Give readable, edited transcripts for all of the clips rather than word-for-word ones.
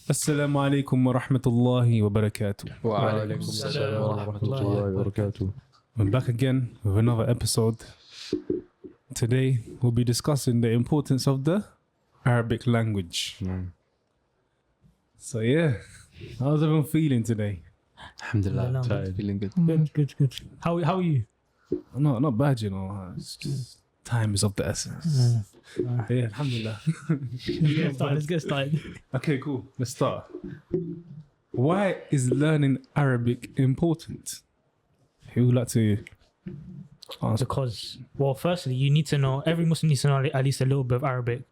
Assalamu alaikum wa rahmatullahi wa barakatuh. وعليكم السلام ورحمة الله وبركاته. We're back again with another episode. Today we'll be discussing the importance of the Arabic language. So yeah, how's everyone feeling today? Alhamdulillah, Tired. feeling good. Good. How are you? Not bad, you know. It's just time is of the essence. Yeah, alhamdulillah. Let's get started. Okay, cool. Let's start. Why is learning Arabic important? Who would like to answer? Because, well, firstly, you need to know. Every Muslim needs to know at least a little bit of Arabic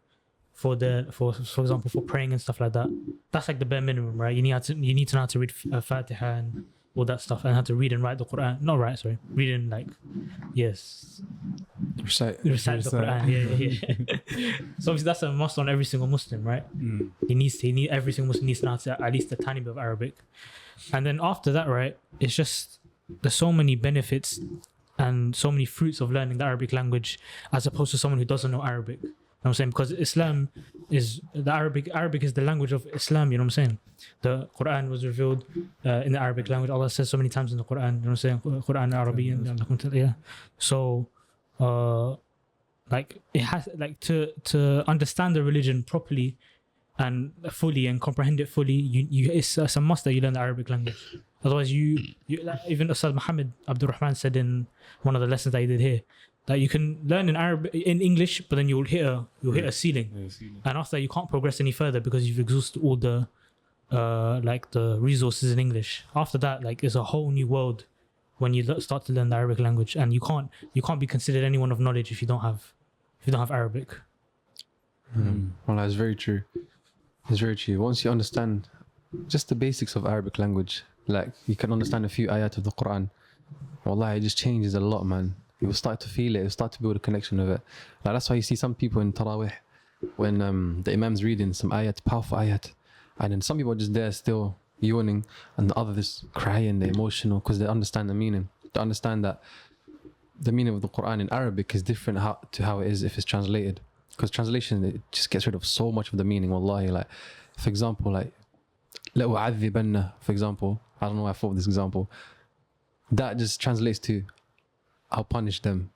for example, for praying and stuff like that. That's like the bare minimum, right? You need to know how to read Fatiha and all that stuff, and how to read and write the Quran. Not write, sorry. Read and recite the Quran. Yeah. So obviously that's a must on every single Muslim, right? Every single Muslim needs to know how to, at least a tiny bit of Arabic. And then after that, right, it's just there's so many benefits and so many fruits of learning the Arabic language as opposed to someone who doesn't know Arabic. You know what I'm saying? Because Islam is the Arabic is the language of Islam, you know what I'm saying? The Quran was revealed in the Arabic language. Allah says so many times in the Quran, you know what I'm saying? Quran Arabic. Yeah. So like it has like to understand the religion properly and fully and comprehend it fully, it's a must that you learn the Arabic language. Otherwise you like, even Ustad Muhammad Abdul Rahman said in one of the lessons that he did here, that you can learn in English, but then you'll hit a ceiling. And after that, you can't progress any further because you've exhausted all the the resources in English. After that, like it's a whole new world when you start to learn the Arabic language, and you can't be considered anyone of knowledge if you don't have Arabic. Well, that's very true. It's very true. Once you understand just the basics of Arabic language, like you can understand a few ayat of the Quran, wallah, it just changes a lot, man. You will start to feel it. You'll start to build a connection with it. Like that's why you see some people in Tarawih, when the Imam's reading some ayat, powerful ayat, and then some people are just there still yawning, and the others crying, they're emotional because they understand the meaning. They understand that the meaning of the Quran in Arabic is different to how it is if it's translated. Because translation, it just gets rid of so much of the meaning. Wallahi, like for example, like لَأُعَذِّبَنَّ, for example, I don't know why I thought of this example. That just translates to I'll punish them,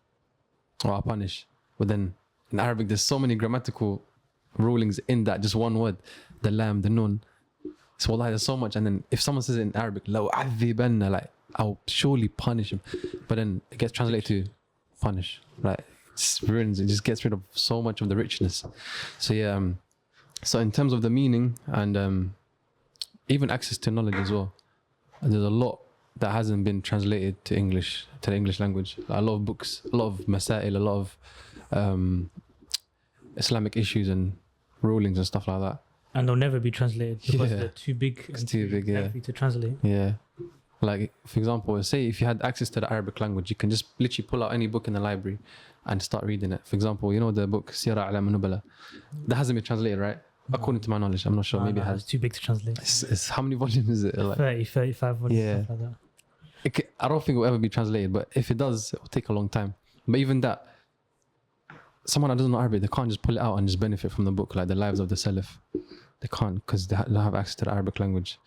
or I'll punish. But then in Arabic, there's so many grammatical rulings in that just one word, the lam, the nun. So wallahi, there's so much. And then if someone says it in Arabic, لَأُعَذِّبَنَّ, like I'll surely punish him. But then it gets translated to punish. Like it just gets rid of so much of the richness. So yeah, so in terms of the meaning and even access to knowledge as well, there's a lot that hasn't been translated to English, to the English language. A lot of books, a lot of masail, a lot of Islamic issues and rulings and stuff like that. And they'll never be translated because they're too big and too heavy to translate. Yeah. Like, for example, say if you had access to the Arabic language, you can just literally pull out any book in the library and start reading it. For example, you know the book Sirah A'lam Nubala? That hasn't been translated, right? According to my knowledge, I'm not sure. Maybe it has. It's too big to translate. It's how many volumes is it? Like 30, 35 volumes, stuff like that. I don't think it will ever be translated, but if it does, it will take a long time. But even that, someone that doesn't know Arabic, they can't just pull it out and just benefit from the book, like the lives of the Salaf. They can't, because they don't have access to the Arabic language.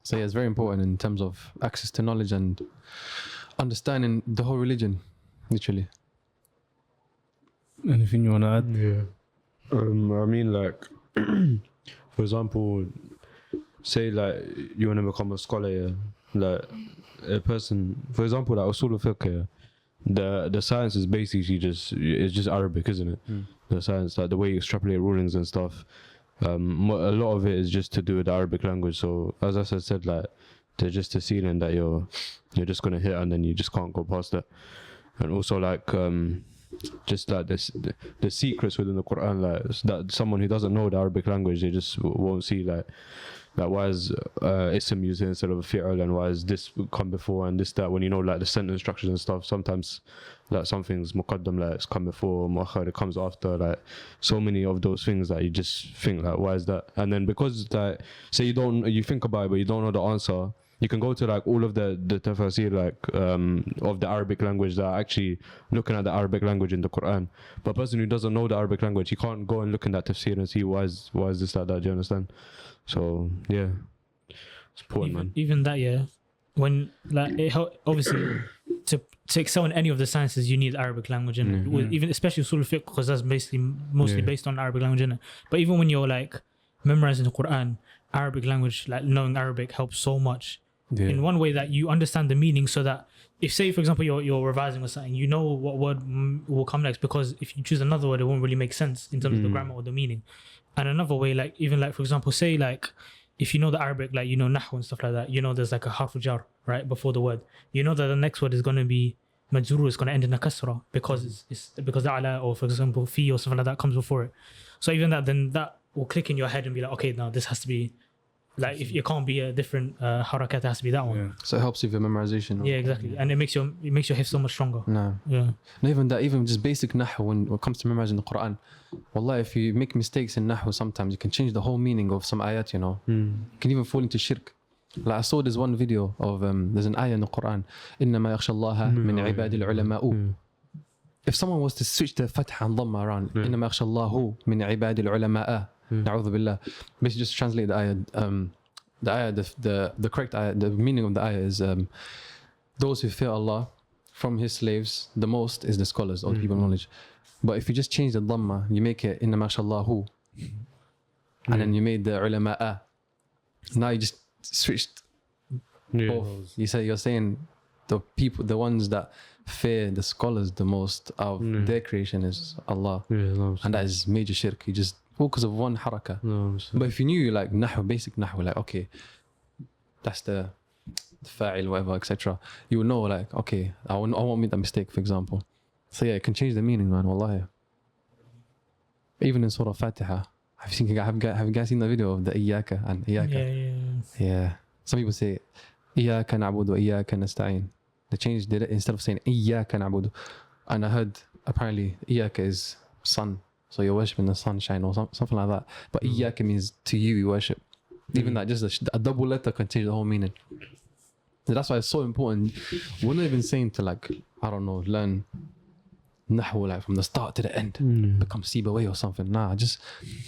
So yeah, it's very important in terms of access to knowledge and understanding the whole religion, literally. Anything you want to add? Yeah. I mean, like, for example, say like you want to become a scholar, yeah? Like a person, for example, like usul al-fiqh, yeah? The science is basically just Arabic, isn't it? The science, like the way you extrapolate rulings and stuff. A lot of it is just to do with the Arabic language. So as I said, like there's just a ceiling that you're just gonna hit, and then you just can't go past that. And also like just like the secrets within the Quran, like that someone who doesn't know the Arabic language, they just won't see like why is ism used instead of a fi'l, and why is this come before and this that, when you know like the sentence structures and stuff. Sometimes like something's muqaddam, like it's come before, muakhar, it comes after, like so many of those things that you just think like why is that. And then because like say you think about it but you don't know the answer, you can go to like all of the tafsir like of the Arabic language that are actually looking at the Arabic language in the Quran. But a person who doesn't know the Arabic language, he can't go and look in that tafsir and see why is this like that. Do you understand? So yeah, it's important, man. Even that, yeah. When like obviously to excel in any of the sciences, you need Arabic language in it. Even especially usul fiqh, because that's basically mostly based on Arabic language in it. But even when you're like memorizing the Quran, Arabic language, like knowing Arabic helps so much. In one way that you understand the meaning, so that if, say for example, you're revising or something, you know what word will come next, because if you choose another word, it won't really make sense in terms of the grammar or the meaning. And another way, like even like for example, say like if you know the Arabic, like you know nahw and stuff like that, you know there's like a harf jar right before the word. You know that the next word is going to be majrur, is going to end in a kasra because it's because the ala, or for example fi or something like that comes before it. So even that, then that will click in your head and be like, okay, now this has to be. Like if it can't be a different harakat, it has to be that one. So it helps with your memorization. Yeah, exactly, and it makes your hifz so much stronger. No. Yeah. Not even that, even just basic nahw when it comes to memorizing the Quran. Wallah, if you make mistakes in nahw, sometimes you can change the whole meaning of some ayat. You know, you can even fall into shirk. Like I saw this one video of there's an ayah in the Quran. إنما يخشى الله من عباد العلماء. If someone was to switch the fatha and dhamma around, إنما يخشى الله من عباد العلماء. Na'udhu billah. Basically, just translate the ayah. The correct ayah, the meaning of the ayah is those who fear Allah from His slaves, the most is the scholars or people of knowledge. But if you just change the dhamma, you make it inna mashallahu, and then you made the ulama'a. Now you just switched both. You're saying the people, the ones that fear the scholars the most of their creation is Allah, and that is major shirk. You just because of one haraka. But if you knew like nahw, basic nahw, like okay, that's the fa'il, whatever, etc. You would know like okay, I won't make that mistake, for example. So yeah, it can change the meaning, man. Wallahi. Even in Surah Fatiha, have you guys seen the video of the Iyaka and Iyaka? Yeah. Some people say Iyaka na'budu wa Iyaka nasta'in. They changed it instead of saying Iyaka na'budu. And I heard apparently Iyaka is sun. So you're worshipping the sunshine or something like that. But Iyaka means to you worship. Even that, just a double letter can change the whole meaning. So that's why it's so important. We're not even saying to like, I don't know, learn nahw like from the start to the end, become Sibawayh or something. Nah, just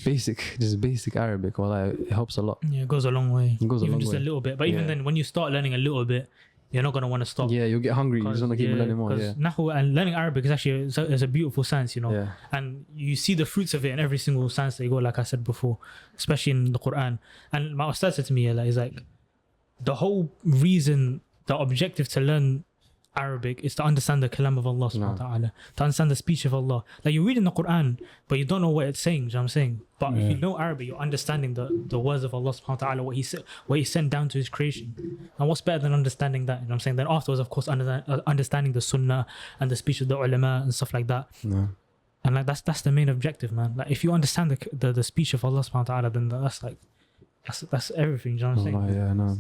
basic Arabic. Well, it helps a lot. Yeah, it goes a long way. It goes even a long just way. a little bit. But even then, when you start learning a little bit, you're not going to want to stop. Yeah, you'll get hungry. You just want to keep learning more. Yeah. Nahw and learning Arabic is actually is a beautiful science, you know. Yeah. And you see the fruits of it in every single science that you go, like I said before, especially in the Quran. And my ustad said to me, is like, the whole reason, the objective to learn Arabic is to understand the kalam of Allah subhanahu wa ta'ala, to understand the speech of Allah. Like you're reading the Quran, but you don't know what it's saying, you know what I'm saying? But if you know Arabic, you're understanding the words of Allah subhanahu wa ta'ala, what He sent down to His creation. And what's better than understanding that, you know what I'm saying? Then afterwards, of course, understanding the sunnah and the speech of the ulama and stuff like that. And like that's the main objective, man. Like if you understand the speech of Allah subhanahu wa ta'ala, then that's everything, you know what I'm saying? Yeah, no.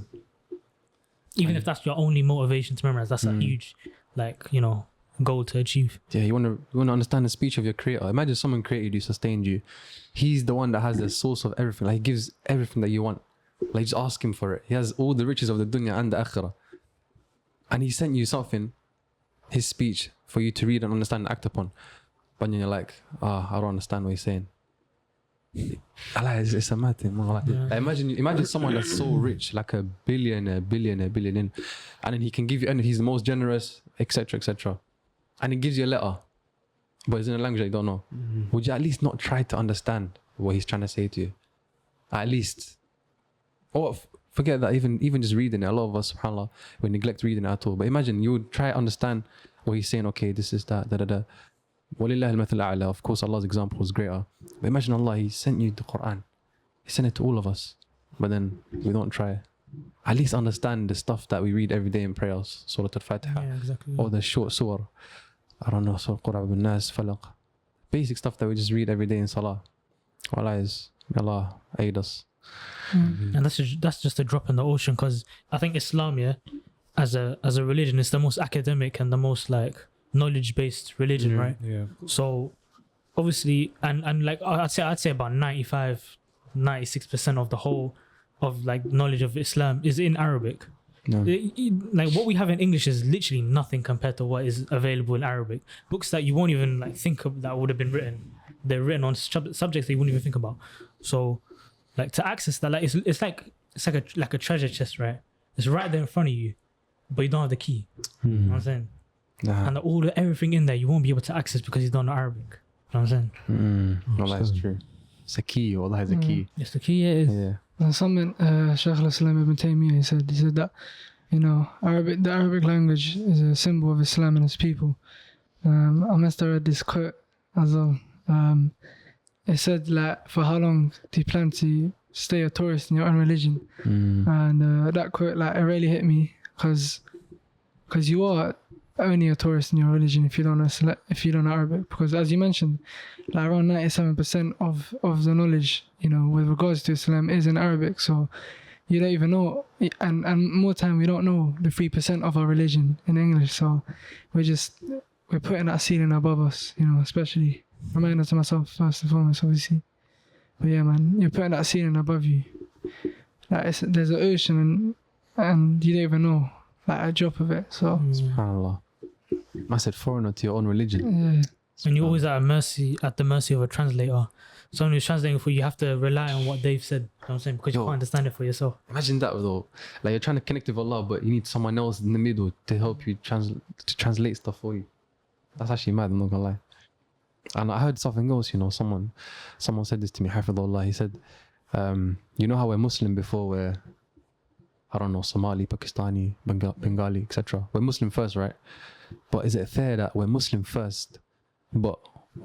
Even if that's your only motivation to memorize, that's a huge, like, you know, goal to achieve. Yeah, you want to understand the speech of your creator. Imagine someone created you, sustained you. He's the one that has the source of everything. Like he gives everything that you want. Like just ask him for it. He has all the riches of the dunya and the akhirah. And he sent you something, his speech, for you to read and understand and act upon. But then you're like, I don't understand what he's saying. It's a mad thing. Like, imagine someone that's so rich, like a billionaire, and then he can give you, and he's the most generous, etc. And he gives you a letter, but it's in a language that you don't know. Would you at least not try to understand what he's trying to say to you? At least. Or forget that, even just reading it, a lot of us, subhanAllah, we neglect reading it at all. But imagine you would try to understand what he's saying. Okay, this is that, da. Walillah al-mathal a'la. Of course, Allah's example was greater. But imagine Allah, He sent you the Quran. He sent it to all of us. But then we don't try. At least understand the stuff that we read every day in prayers. Surah Al-Fatiha. Yeah, exactly. Or the short surah. I don't know, Surah Qur'an bin Nas, Falaq. Basic stuff that we just read every day in Salah. Allah aid us. And that's just a drop in the ocean, because I think Islam, as a religion, is the most academic and the most like knowledge-based religion, right? Yeah. So obviously, and like I'd say about 96% of the whole of like knowledge of Islam is in Arabic. Like what we have in English is literally nothing compared to what is available in Arabic. Books that you won't even like think of that would have been written. They're written on subjects that you wouldn't even think about. So like to access that, like it's like a treasure chest, right? It's right there in front of you, but you don't have the key. You know what I'm saying? Nah. And everything in there you won't be able to access because you don't know Arabic. You know what I'm saying? Well, that's true. It's a key. Wallah, it's a key. It's the key. It is. Yeah. And something Shaykh al-Islam ibn Taymiyyah, he said that, you know, the Arabic language is a symbol of Islam and its people. I must have read this quote as well. It said, like, for how long do you plan to stay a tourist in your own religion? And that quote, like, it really hit me because you are only a tourist in your religion if you don't know Arabic. Because as you mentioned, like around 97% of the knowledge, you know, with regards to Islam is in Arabic. So you don't even know, and more time we don't know the 3% of our religion in English. So we're putting that ceiling above us, you know, especially reminder to myself first and foremost, obviously. But yeah, man, you're putting that ceiling above you. Like there's an ocean and you don't even know like a drop of it. So SubhanAllah. I said foreigner to your own religion. yeah. And you're always at the mercy of a translator. Someone who's translating for you, you have to rely on what they've said. You know what I'm saying? Because you can't understand it for yourself. Imagine that though. Like you're trying to connect with Allah, but you need someone else in the middle to help you translate stuff for you. That's actually mad, I'm not gonna lie. And I heard something else, you know, someone said this to me, Hafidhullah. He said, you know how we're Muslim before we're, I don't know, Somali, Pakistani, Bengali, etc. We're Muslim first, right? But is it fair that we're Muslim first, but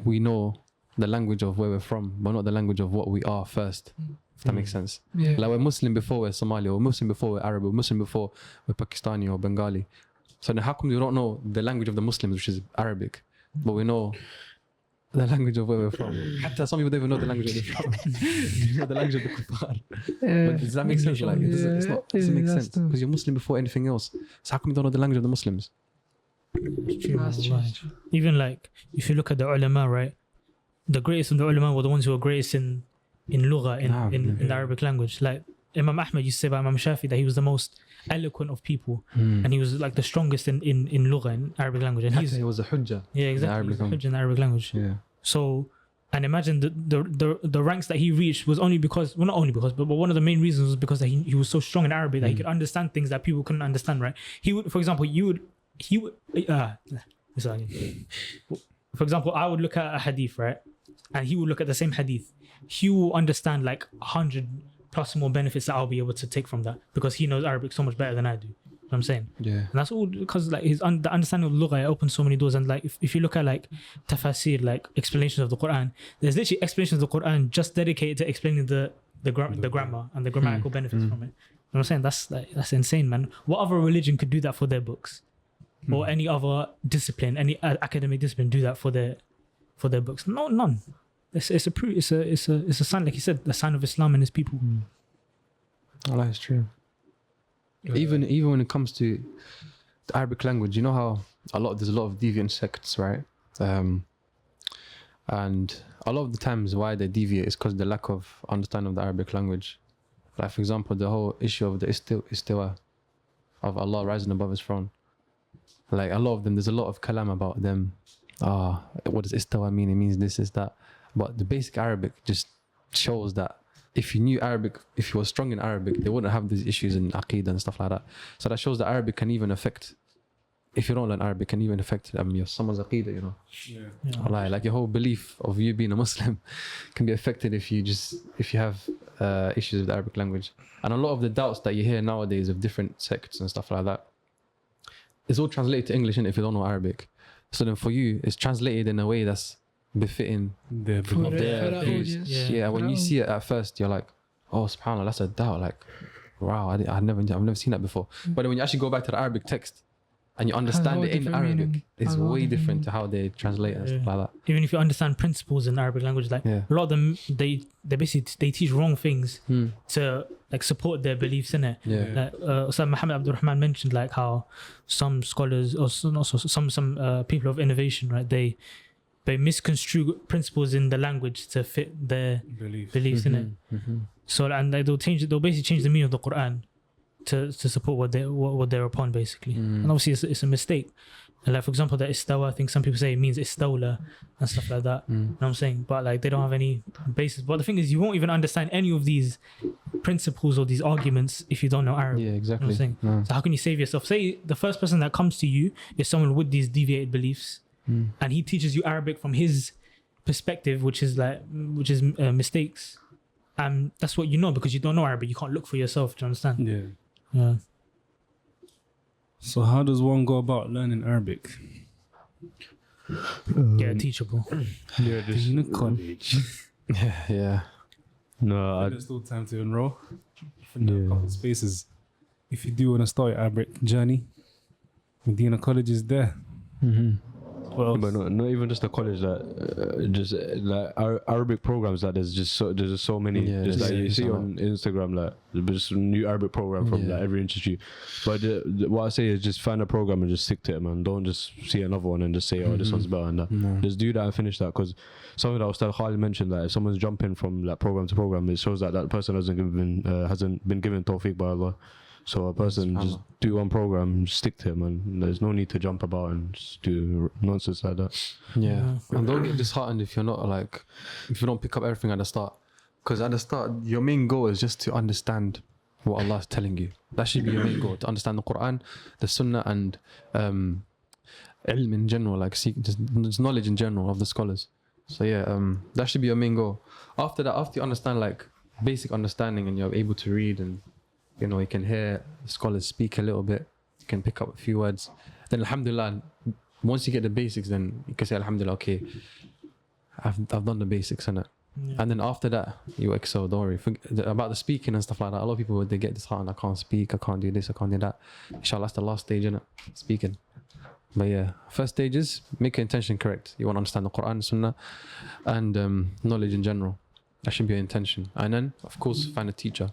we know the language of where we're from, but not the language of what we are first? If that makes sense. Yeah. Like we're Muslim before we're Somali, or Muslim before we're Arab, or Muslim before we're Pakistani or Bengali. So then how come we don't know the language of the Muslims, which is Arabic, but we know the language of where we're from? Some people don't even know the language of the from. You know the language of the kuffar. Yeah. But does that make sense? Like, it doesn't make sense true. because you're Muslim before anything else. So how come you don't know the language of the Muslims? It's true, That's true. wallahi. Even like if you look at the ulama, right? The greatest of the ulama were the ones who were greatest in lugha, in the Arabic language. Like Imam Ahmad used to say about Imam Shafi that he was the most eloquent of people, and he was like the strongest in lugha, in Arabic language. And He was a hujjah. yeah, exactly, Arabic language. in the Arabic language. Yeah. So, and imagine the ranks that he reached was only because, well, not only because, but one of the main reasons was because that he was so strong in Arabic that he could understand things that people couldn't understand, right? He would, for example, for example, I would look at a hadith, right? And he would look at the same hadith. He will understand like 100 plus more benefits that I'll be able to take from that because he knows Arabic so much better than I do. You know what I'm saying? Yeah. And that's all because like the understanding of lugha opens so many doors. And like if you look at like tafasir, like explanations of the Quran, there's literally explanations of the Quran just dedicated to explaining the grammar and the grammatical benefits from it. You know what I'm saying? That's insane, man. What other religion could do that for their books? Or any other discipline, any academic discipline do that for their books? No, none. It's a sign, like you said, the sign of Islam and its people. Oh, that's true. Even when it comes to the Arabic language, you know how there's a lot of deviant sects, right? And a lot of the times why they deviate is because the lack of understanding of the Arabic language. Like for example, the whole issue of the istiwa of Allah rising above His throne. Like a lot of them, there's a lot of kalam about them. What does istawa mean? It means this, is that. But the basic Arabic just shows that if you knew Arabic, if you were strong in Arabic, they wouldn't have these issues in Aqeedah and stuff like that. So that shows that Arabic can even affect, if you don't learn Arabic, can even affect someone's Aqeedah, you know. Yeah. Like your whole belief of you being a Muslim can be affected if you have issues with the Arabic language. And a lot of the doubts that you hear nowadays of different sects and stuff like that, it's all translated to English, and if you don't know Arabic. So then for you, it's translated in a way that's befitting their audience. Yeah, when you see it at first, you're like, oh, subhanAllah, that's a doubt. Like, wow, I've never seen that before. But then when you actually go back to the Arabic text and you understand it in Arabic, it's way different to how they translate and stuff like that. Even if you understand principles in Arabic language, like a lot of them, they basically teach wrong things to like support their beliefs in it. Yeah. Like Ustad Muhammad Abdul Rahman mentioned, like how some scholars or some people of innovation, right? They misconstrue principles in the language to fit their beliefs in it. So and like, they'll basically change the meaning of the Quran to support what they're upon, basically. And obviously it's a mistake. And like, for example, the istawa, I think some people say it means istawla and stuff like that. You know what I'm saying? But like, they don't have any basis. But the thing is, you won't even understand any of these principles or these arguments if you don't know Arabic. Yeah, You know exactly. what I'm saying? No. So how can you save yourself? Say the first person that comes to you is someone with these deviated beliefs, and he teaches you Arabic from his perspective, which is mistakes. That's what you know, because you don't know Arabic. You can't look for yourself. Do you understand? Yeah. Yeah. So how does one go about learning Arabic? Yeah, teachable. Yeah, just In a college. Yeah. no. There's still time to enroll. Yeah. A couple of spaces. If you do want to start your Arabic journey, Medina College is there. What else? But not even just the college, just like Arabic programs. That there's just so many. Yeah, just like yeah, you it's see a lot. on Instagram, like there's just a new Arabic program from like every institute. But what I say is just find a program and just stick to it, man. Don't just see another one and just say, oh, this one's better and that. No. Just do that and finish that, because something that Ustad Khalid mentioned, that if someone's jumping from like program to program, it shows that that person hasn't been given tawfiq by Allah. So a person just do one program, just stick to it, man. There's no need to jump about and just do nonsense like that. Yeah. And don't get disheartened if you're not like, if you don't pick up everything at the start. Because at the start, your main goal is just to understand what Allah is telling you. That should be your main goal, to understand the Quran, the Sunnah, and ilm in general, like just knowledge in general of the scholars. So yeah, that should be your main goal. After that, after you understand like basic understanding and you're able to read and you know, you can hear the scholars speak a little bit, you can pick up a few words, then alhamdulillah, once you get the basics, then you can say alhamdulillah, okay, I've done the basics, innit? Yeah. And then after that, you excel, don't worry. About the speaking and stuff like that, a lot of people, they get disheartened, I can't speak, I can't do this, I can't do that. Inshallah, that's the last stage, innit? Speaking. But yeah, first stage is make your intention correct. You want to understand the Quran, Sunnah, and knowledge in general. That should be your intention. And then, of course, find a teacher.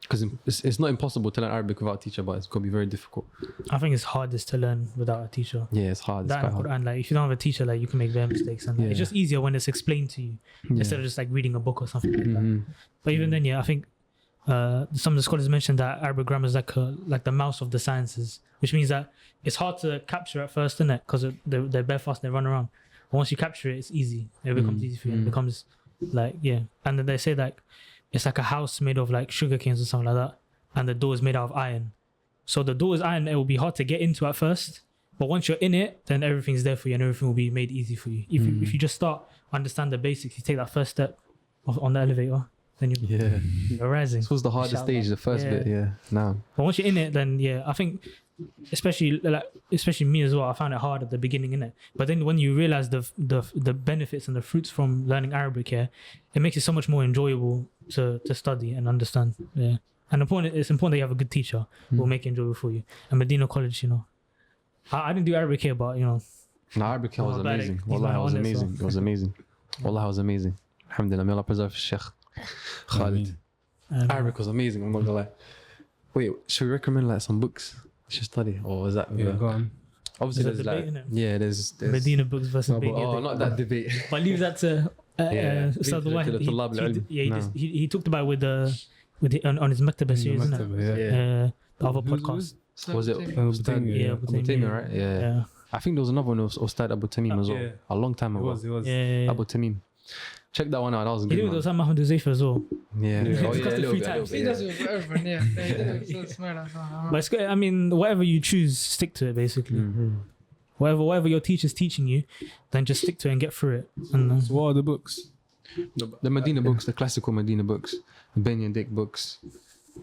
Because it's not impossible to learn Arabic without a teacher, but it's going to be very difficult. I think it's hardest to learn without a teacher. Yeah, it's hard. It's That quite and hard. Quran, like if you don't have a teacher, like you can make their mistakes, and like, it's Yeah. just easier when it's explained to you instead of just like reading a book or something like that. But even then, yeah, I think some of the scholars mentioned that Arabic grammar is like the mouse of the sciences, which means that it's hard to capture at first, isn't it? Because they're bare fast and they run around. But once you capture it, it's easy. It becomes easy for you. It becomes like, yeah. And then they say like it's like a house made of like sugar canes or something like that, and the door is made out of iron. So the door is iron. It will be hard to get into at first, but once you're in it, then everything's there for you and everything will be made easy for you. If you just start understand the basics, you take that first step on the elevator, then you're rising. This was the hardest Inshallah. stage, the first Yeah. bit, yeah. Now. But once you're in it, then yeah, I think especially me as well, I found it hard at the beginning, innit? But then when you realize the benefits and the fruits from learning Arabic here, it makes it so much more enjoyable to study and understand. Yeah. And it's important that you have a good teacher who will make it enjoyable for you. And Medina College, you know, I didn't do Arabic here, but you know, No, Arabic was bad amazing. these Wallah, men it are was on it, so. amazing. It was amazing. Wallah, it was amazing. Alhamdulillah, may Allah preserve Sheikh Khalid. Arabic was amazing, I'm not gonna lie. Wait, should we recommend like some books you should study? Or is that... Yeah, go on. Obviously, There's a there's like... debate, innit? Yeah, there's Medina books versus no, but, Benia. not that debate. But leave that to Yeah, Ustad leave it to the Wahid. Tulab al-Ilm. He talked about it on his Maktaba series, isn't it? Yeah. The other Who's- podcast. Was it Abu Ustad Taymiyyah, Yeah, Abu Taymiyyah, right? Yeah. Yeah. I think there was another one of Ustad Abu Tamim as well. Yeah. A long time It ago. was. Yeah. Abu Tamim. Check that one out. That was He good. did it with Osama Ahmed Huzaifa as well. Yeah. Yeah. Oh, Discussed yeah, a it little 3 bit, a times. little He bit, does it with everyone, yeah. They did it so smart. But it's good. I mean, whatever you choose, stick to it basically. Whatever your teacher's teaching you, then just stick to it and get through it. And So what are the books? The Medina books, the classical Medina books, the Ben Dick books.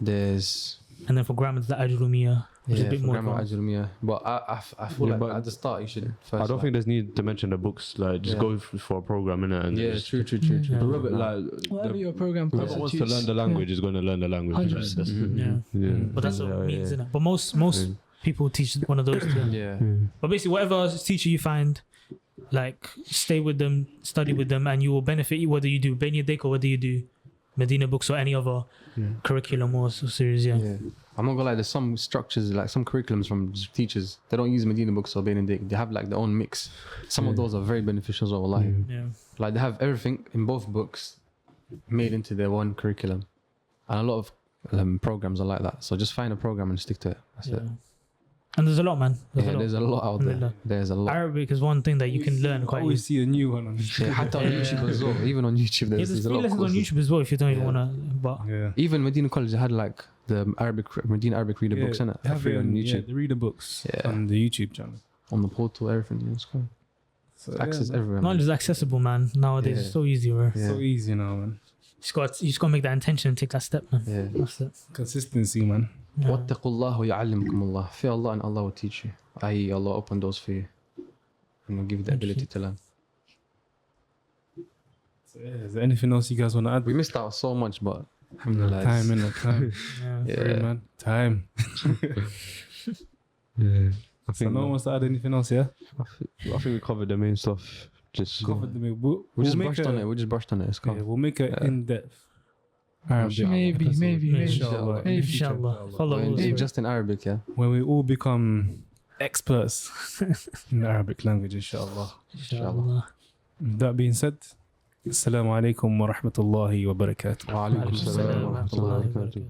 There's and then for grammar, the Ajrumiyah, which is a bit for more grammar, advanced. Ajrumiyah. But I feel Yeah, like but at the start you should first. I don't think there's need to mention the books. Like, just Yeah. go for a program, innit? And Yeah, just, true. Yeah. Whoever, like, Whatever your program whoever wants to learn the language is going to learn the language. 100%. Yeah. Yeah. But that's what it means, yeah. innit? But most people teach one of those two. Yeah. But basically, whatever teacher you find, like, stay with them, study with them, and you will benefit whether you do Benya Dik or whether you do Medina books or any other curriculum or series. Yeah. Yeah. I'm not gonna lie, there's some structures, like some curriculums from teachers, they don't use Medina books or Ben Dick. They have like their own mix. Some of those are very beneficial as well, wallahi. Yeah. Like they have everything in both books made into their one curriculum. And a lot of programs are like that. So just find a program and stick to it. That's Yeah. it. And there's a lot, man. There's a lot out there. Alhamdulillah. There's a lot. Arabic is one thing that you can learn I quite always easily. see a new one on حتى on YouTube as well. Even on YouTube, Yeah, there's there's a free lot of lessons on courses. YouTube as well if you don't even Yeah. want to. But Yeah. Even Medina College, they had like the Medina Arabic reader books in it. They have Free it on yeah, YouTube. the reader books Yeah. on the YouTube channel. On the portal, everything. It's cool. So, Access man. everywhere. knowledge is accessible, man. Nowadays, Yeah. it's so easy, bro. Yeah. So easy now, man. You just got to make that intention and take that step, man. Yeah. That's it. Consistency, man. Yeah. واتقوا الله ويعلمكم الله. Fear Allah and Allah will teach you. I.e. Allah open doors for you and will give you the ability to learn. So, yeah, is there anything else you guys want to add? We missed out so much, but alhamdulillah. Time in the time. Yeah. Yeah. Sorry, man. Time. Yeah. I So think, no one wants to add anything else, yeah? I think we covered the main stuff. Just Covered the we'll We just make brushed on it. We just brushed on it. It's Yeah, cool. we'll make an Yeah. in-depth Arabic Maybe, episode. maybe. Inshallah. Maybe. In the future, Inshallah. Follow When- us. just in Arabic, yeah. When we all become experts in the Arabic language, inshallah. Inshallah. With that being said, Assalamu alaikum wa rahmatullahi wa barakatuh. وعليكم السلام ورحمة الله وبركاته.